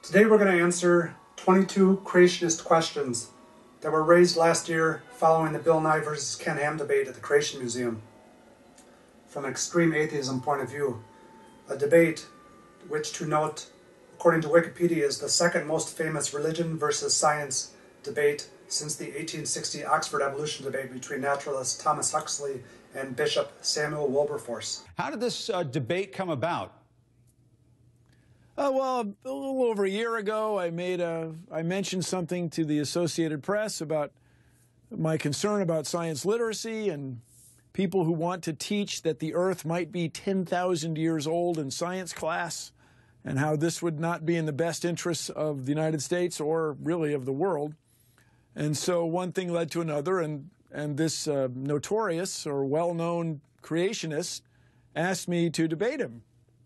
Today we're going to answer 22 creationist questions that were raised last year following the Bill Nye versus Ken Ham debate at the Creation Museum. From an extreme atheism point of view, a debate which, to note, according to Wikipedia, is the second most famous religion versus science debate since the 1860 Oxford evolution debate between naturalist Thomas Huxley and Bishop Samuel Wilberforce. How did this debate come about? Well, a little over a year ago, I mentioned something to the Associated Press about my concern about science literacy and people who want to teach that the Earth might be 10,000 years old in science class, and how this would not be in the best interests of the United States or really of the world. And so one thing led to another, and this notorious or well-known creationist asked me to debate him.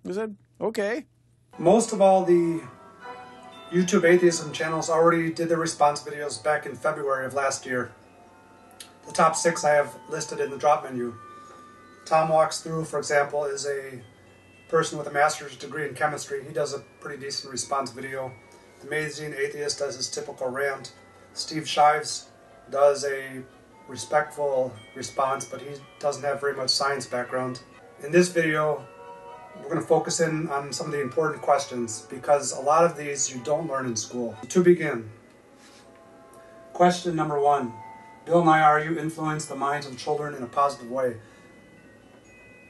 I said, okay. Most of all the YouTube atheism channels already did their response videos back in February of last year. The top 6 I have listed in the drop menu. TomWalksThrough, for example, is a person with a master's degree in chemistry. He does a pretty decent response video. Amazing Atheist does his typical rant. Shives does a respectful response, but he doesn't have very much science background. In this video, we're going to focus in on some of the important questions because a lot of these you don't learn in school. To begin, question number 1. Bill Nye, are you influence the minds of children in a positive way?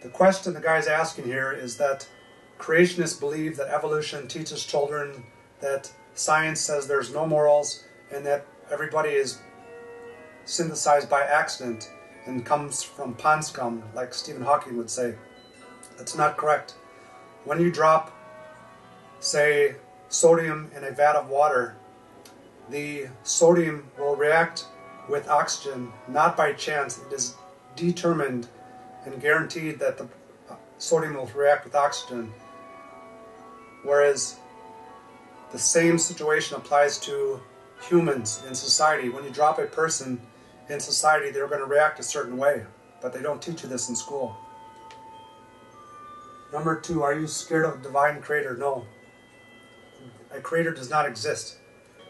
The question the guy's asking here is that creationists believe that evolution teaches children that science says there's no morals and that everybody is synthesized by accident and comes from pond scum, like Stephen Hawking would say. That's not correct. When you drop, say, sodium in a vat of water, the sodium will react with oxygen, not by chance. It is determined and guaranteed that the sodium will react with oxygen. Whereas the same situation applies to humans in society. When you drop a person in society, they're going to react a certain way, but they don't teach you this in school. Number 2, are you scared of a divine creator? No. A creator does not exist.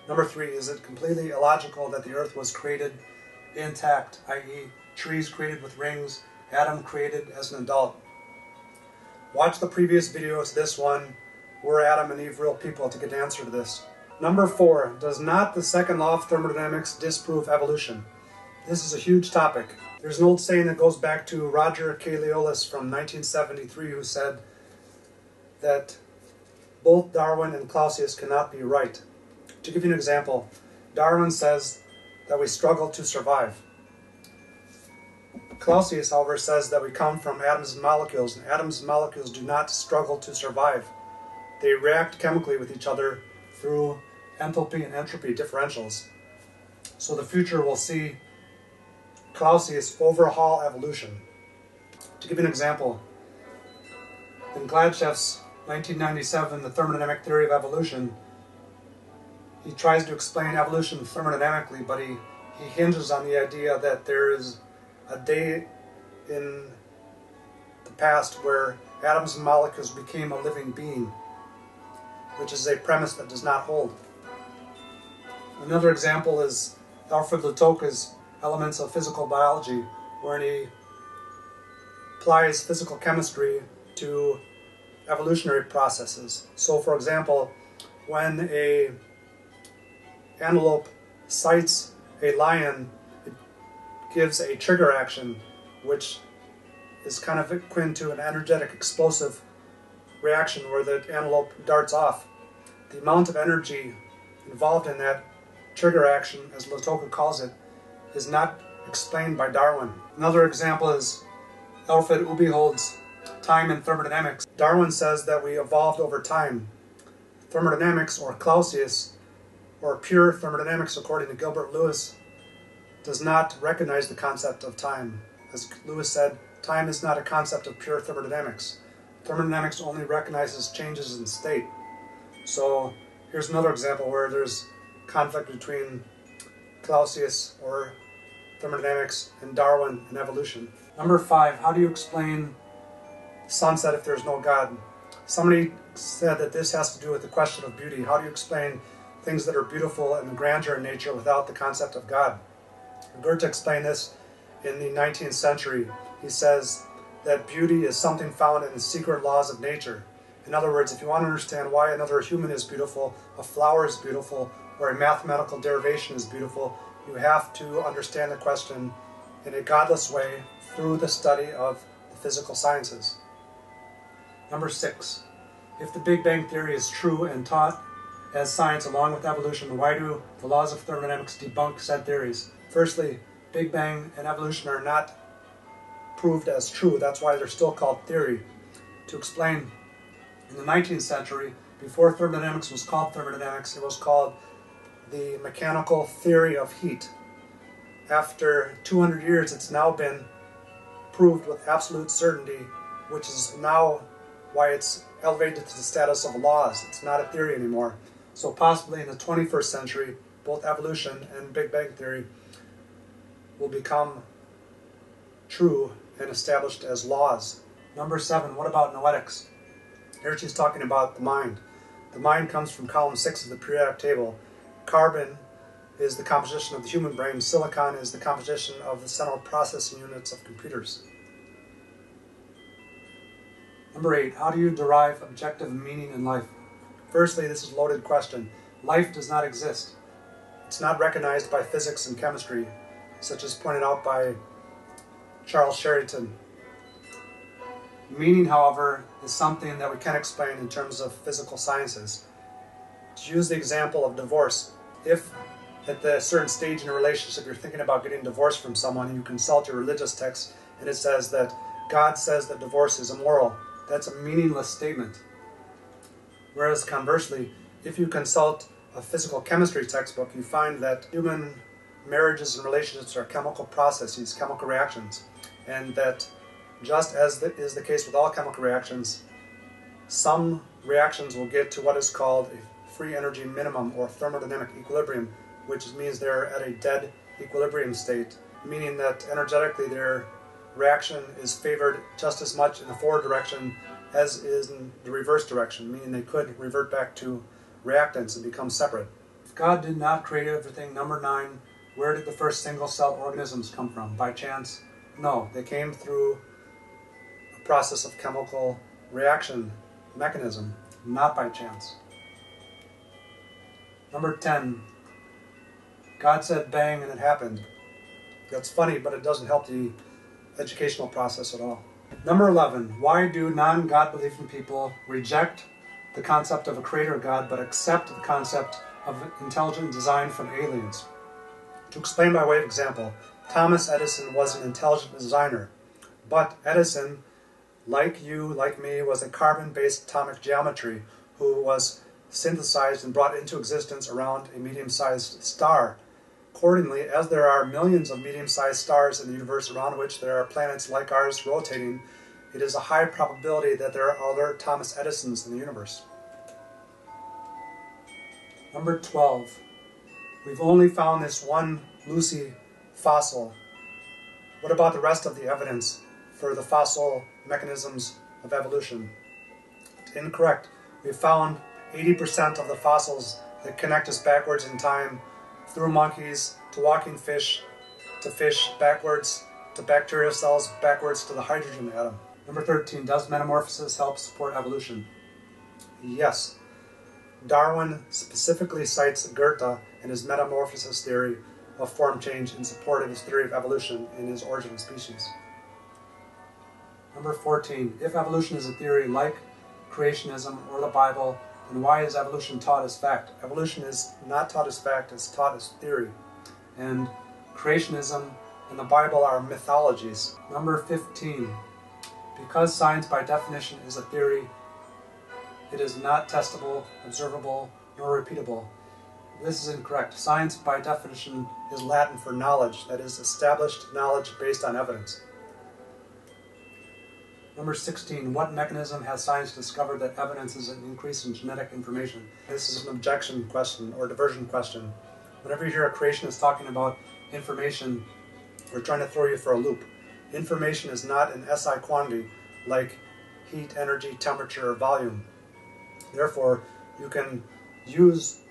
Number 3, is it completely illogical that the earth was created intact, i.e. trees created with rings, Adam created as an adult? Watch the previous video to this one. Were Adam and Eve real people to get an answer to this? Number 4, does not the second law of thermodynamics disprove evolution? This is a huge topic. There's an old saying that goes back to Roger K. Leolis from 1973 who said that both Darwin and Clausius cannot be right. To give you an example, Darwin says that we struggle to survive. Clausius, however, says that we come from atoms and molecules, and atoms and molecules do not struggle to survive. They react chemically with each other through enthalpy and entropy differentials. So the future will see Clausius overhaul evolution. To give you an example, in Gladchev's 1997, The Thermodynamic Theory of Evolution, he tries to explain evolution thermodynamically, but he hinges on the idea that there is a day in the past where atoms and molecules became a living being, which is a premise that does not hold. Another example is Alfred Letoka's Elements of Physical Biology, where he applies physical chemistry to evolutionary processes. So, for example, when an antelope sights a lion, it gives a trigger action, which is kind of akin to an energetic explosive reaction where the antelope darts off. The amount of energy involved in that trigger action, as Letoka calls it, is not explained by Darwin. Another example is Alfred Ubehold's Time in Thermodynamics. Darwin says that we evolved over time. Thermodynamics, or Clausius, or pure thermodynamics according to Gilbert Lewis, does not recognize the concept of time. As Lewis said, time is not a concept of pure thermodynamics. Thermodynamics only recognizes changes in state. So here's another example where there's conflict between Clausius or thermodynamics and Darwin and evolution. Number 5, how do you explain sunset if there's no God? Somebody said that this has to do with the question of beauty. How do you explain things that are beautiful and grandeur in nature without the concept of God? Goethe explained this in the 19th century. He says that beauty is something found in the secret laws of nature. In other words, if you want to understand why another human is beautiful, a flower is beautiful, or a mathematical derivation is beautiful, you have to understand the question in a godless way through the study of the physical sciences. Number 6. If the Big Bang Theory is true and taught as science along with evolution, why do the laws of thermodynamics debunk said theories? Firstly, Big Bang and evolution are not proved as true. That's why they're still called theory. To explain, in the 19th century, before thermodynamics was called thermodynamics, it was called the mechanical theory of heat. After 200 years, it's now been proved with absolute certainty, which is now why it's elevated to the status of laws. It's not a theory anymore. So possibly in the 21st century, both evolution and Big Bang Theory will become true and established as laws. Number 7, what about noetics? Here she's talking about the mind. The mind comes from column 6 of the periodic table. Carbon is the composition of the human brain. Silicon is the composition of the central processing units of computers. Number 8, how do you derive objective meaning in life? Firstly, this is a loaded question. Life does not exist. It's not recognized by physics and chemistry, such as pointed out by Charles Sheridan. Meaning, however, is something that we can explain in terms of physical sciences. To use the example of divorce, if at a certain stage in a relationship you're thinking about getting divorced from someone and you consult your religious text and it says that God says that divorce is immoral, that's a meaningless statement. Whereas conversely, if you consult a physical chemistry textbook, you find that human marriages and relationships are chemical processes, chemical reactions, and that just as is the case with all chemical reactions, some reactions will get to what is called a free energy minimum or thermodynamic equilibrium, which means they're at a dead equilibrium state, meaning that energetically their reaction is favored just as much in the forward direction as is in the reverse direction, meaning they could revert back to reactants and become separate. If God did not create everything, number 9, where did the first single-cell organisms come from? By chance? No, they came through a process of chemical reaction mechanism, not by chance. Number 10, God said bang and it happened. That's funny, but it doesn't help the educational process at all. Number 11, why do non-God believing people reject the concept of a creator God but accept the concept of intelligent design from aliens? To explain by way of example, Thomas Edison was an intelligent designer, but Edison, like you, like me, was a carbon-based atomic geometry who was synthesized and brought into existence around a medium-sized star. Accordingly, as there are millions of medium-sized stars in the universe around which there are planets like ours rotating, it is a high probability that there are other Thomas Edisons in the universe. Number 12. We've only found this one Lucy fossil. What about the rest of the evidence for the fossil mechanisms of evolution? Incorrect. We've found 80% of the fossils that connect us backwards in time, through monkeys, to walking fish, to fish backwards, to bacterial cells, backwards to the hydrogen atom. Number 13, does metamorphosis help support evolution? Yes. Darwin specifically cites Goethe and his metamorphosis theory of form change in support of his theory of evolution in his Origin of Species. Number 14, if evolution is a theory like creationism or the Bible, then why is evolution taught as fact? Evolution is not taught as fact, it's taught as theory. And creationism and the Bible are mythologies. Number 15, because science by definition is a theory, it is not testable, observable, nor repeatable. This is incorrect. Science by definition is Latin for knowledge, that is established knowledge based on evidence. Number 16, what mechanism has science discovered that evidences an increase in genetic information? This is an objection question or diversion question. Whenever you hear a creationist talking about information, we're trying to throw you for a loop. Information is not an SI quantity like heat, energy, temperature, or volume. Therefore, you can use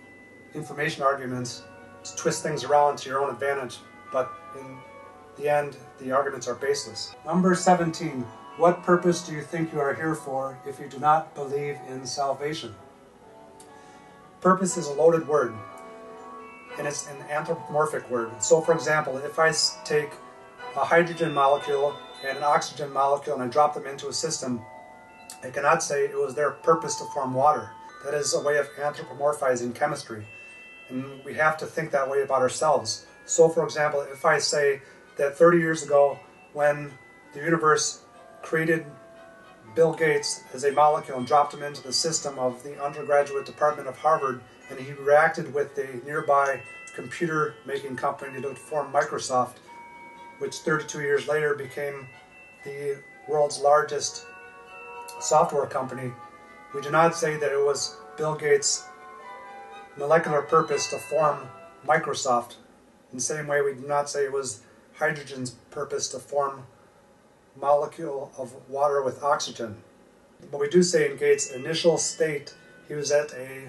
information arguments to twist things around to your own advantage, but in the end, the arguments are baseless. Number 17. What purpose do you think you are here for if you do not believe in salvation? Purpose is a loaded word, and it's an anthropomorphic word. So, for example, if I take a hydrogen molecule and an oxygen molecule and I drop them into a system, I cannot say it was their purpose to form water. That is a way of anthropomorphizing chemistry, and we have to think that way about ourselves. So, for example, if I say that 30 years ago, when the universe created Bill Gates as a molecule and dropped him into the system of the undergraduate department of Harvard, and he reacted with the nearby computer-making company to form Microsoft, which 32 years later became the world's largest software company, we do not say that it was Bill Gates' molecular purpose to form Microsoft. In the same way, we do not say it was hydrogen's purpose to form a molecule of water with oxygen. But we do say in Gates' initial state, he was at a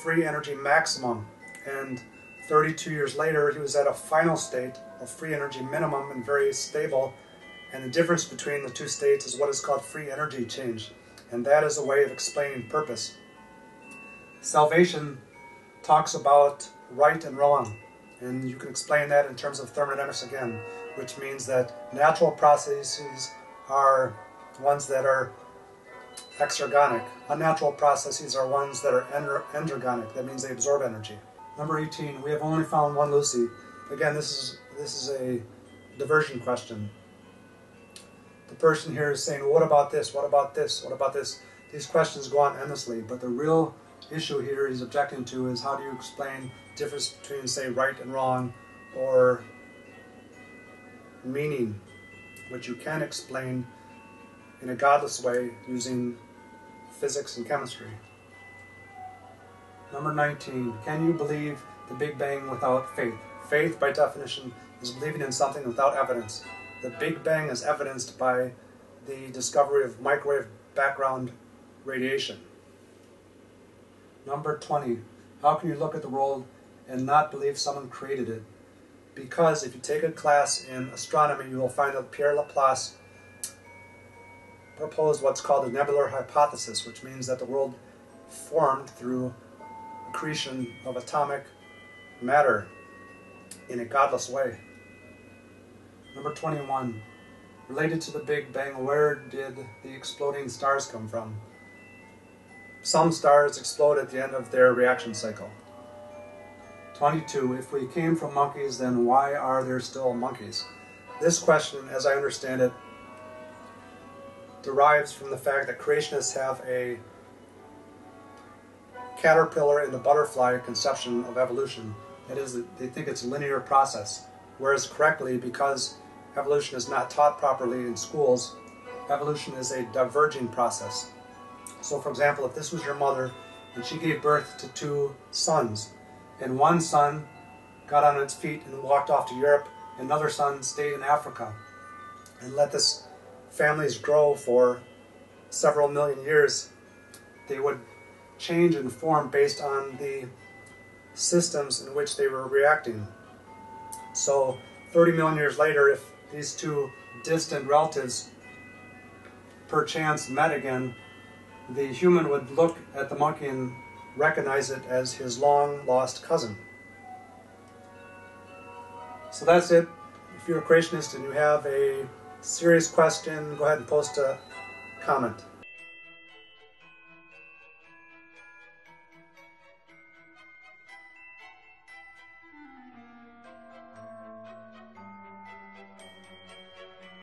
free energy maximum, and 32 years later, he was at a final state of free energy minimum and very stable. And the difference between the two states is what is called free energy change. And that is a way of explaining purpose. Salvation talks about right and wrong. And you can explain that in terms of thermodynamics again, which means that natural processes are ones that are exergonic. Unnatural processes are ones that are endergonic. That means they absorb energy. Number 18, we have only found one Lucy. Again, this is a diversion question. The person here is saying, what about this? What about this? What about this? These questions go on endlessly, but the real issue here he's objecting to is how do you explain the difference between, say, right and wrong, or meaning, which you can explain in a godless way using physics and chemistry. Number 19, can you believe the Big Bang without faith? Faith, by definition, is believing in something without evidence. The Big Bang is evidenced by the discovery of microwave background radiation. Number 20, how can you look at the world and not believe someone created it? Because if you take a class in astronomy, you will find that Pierre Laplace proposed what's called the nebular hypothesis, which means that the world formed through accretion of atomic matter in a godless way. Number 21, related to the Big Bang, where did the exploding stars come from? Some stars explode at the end of their reaction cycle. 22, if we came from monkeys, then why are there still monkeys? This question, as I understand it, derives from the fact that creationists have a caterpillar and the butterfly conception of evolution. That is, they think it's a linear process, whereas correctly, because evolution is not taught properly in schools, evolution is a diverging process. So, for example, if this was your mother and she gave birth to two sons, and one son got on its feet and walked off to Europe, another son stayed in Africa and let this families grow for several million years, they would change and form based on the systems in which they were reacting. So 30 million years later, if these two distant relatives perchance met again, the human would look at the monkey and recognize it as his long-lost cousin. So that's it. If you're a creationist and you have a serious question, go ahead and post a comment.